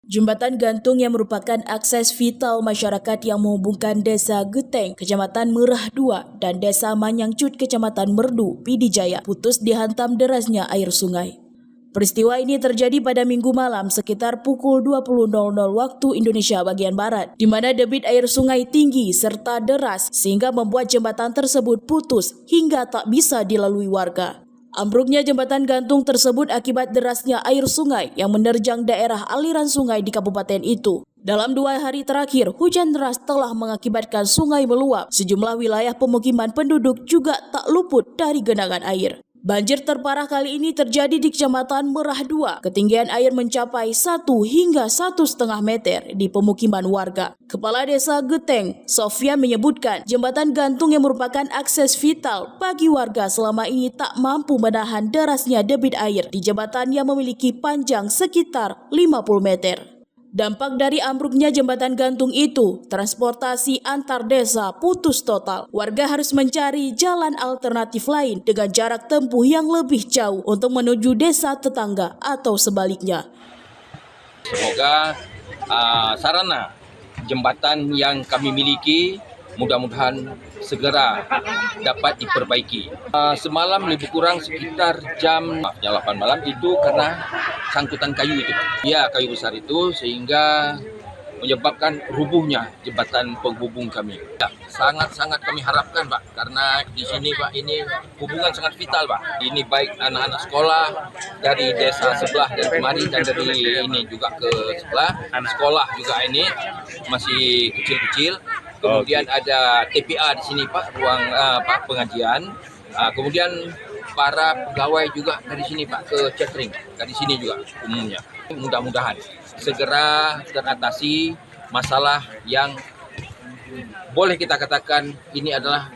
Jembatan gantung yang merupakan akses vital masyarakat yang menghubungkan Desa Geteng, Kecamatan Merah II, dan Desa Manyangcut, Kecamatan Merdu, Pidijaya, putus dihantam derasnya air sungai. Peristiwa ini terjadi pada Minggu malam sekitar pukul 20.00 waktu Indonesia bagian Barat, di mana debit air sungai tinggi serta deras sehingga membuat jembatan tersebut putus hingga tak bisa dilalui warga. Ambruknya jembatan gantung tersebut akibat derasnya air sungai yang menerjang daerah aliran sungai di kabupaten itu. Dalam 2 hari terakhir, hujan deras telah mengakibatkan sungai meluap. Sejumlah wilayah pemukiman penduduk juga tak luput dari genangan air. Banjir terparah kali ini terjadi di Kecamatan Merah II. Ketinggian air mencapai 1 hingga 1,5 meter di pemukiman warga. Kepala Desa Geteng, Sofyan, menyebutkan jembatan gantung yang merupakan akses vital bagi warga selama ini tak mampu menahan derasnya debit air di jembatan yang memiliki panjang sekitar 50 meter. Dampak dari ambruknya jembatan gantung itu, transportasi antar desa putus total. Warga harus mencari jalan alternatif lain dengan jarak tempuh yang lebih jauh untuk menuju desa tetangga atau sebaliknya. Semoga sarana jembatan yang kami miliki mudah-mudahan segera dapat diperbaiki. Semalam lebih kurang sekitar jam 8 malam itu karena sangkutan kayu itu, Pak. Ya, kayu besar itu sehingga menyebabkan rubuhnya jembatan penghubung kami. Ya, sangat-sangat kami harapkan, Pak, karena di sini, Pak, ini hubungan sangat vital, Pak. Ini baik anak-anak sekolah dari desa sebelah dan kemari dan dari ini juga ke sebelah. Sekolah juga ini masih kecil-kecil. Kemudian ada TPA di sini, Pak, ruang pengajian. Kemudian para pegawai juga dari sini, Pak, ke catering dari sini juga umumnya. Mudah-mudahan segera teratasi masalah yang boleh kita katakan ini adalah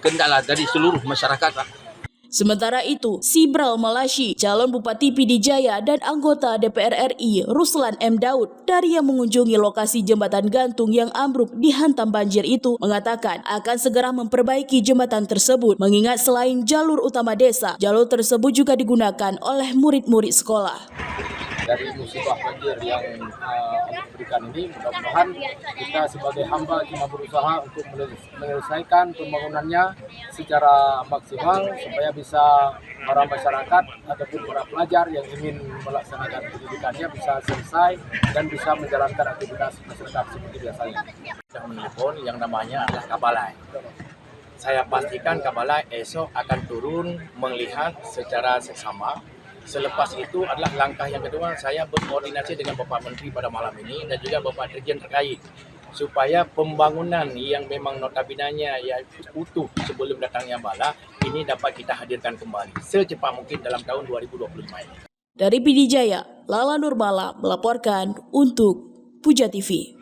kendala dari seluruh masyarakat, Pak. Sementara itu, Sibral Malashi, calon Bupati Pidijaya dan anggota DPR RI Ruslan M. Daud dari yang mengunjungi lokasi jembatan gantung yang ambruk dihantam banjir itu mengatakan akan segera memperbaiki jembatan tersebut mengingat selain jalur utama desa, jalur tersebut juga digunakan oleh murid-murid sekolah. Dari musibah banjir yang diberikan ini, mudah-mudahan kita sebagai hamba cuma berusaha untuk menyelesaikan pembangunannya secara maksimal supaya bisa para masyarakat ataupun para pelajar yang ingin melaksanakan pendidikannya bisa selesai dan bisa menjalankan aktivitas masyarakat seperti biasanya. Sudah menelpon yang namanya adalah Kabalai. Saya pastikan Kabalai esok akan turun melihat secara seksama. Selepas itu adalah langkah yang kedua, saya berkoordinasi dengan Bapak Menteri pada malam ini dan juga Bapak Dirjen terkait supaya pembangunan yang memang notabene-nya ya utuh sebelum datangnya bala ini dapat kita hadirkan kembali secepat mungkin dalam tahun 2025 ini. Dari Pidijaya, Lala Nurmala melaporkan untuk Puja TV.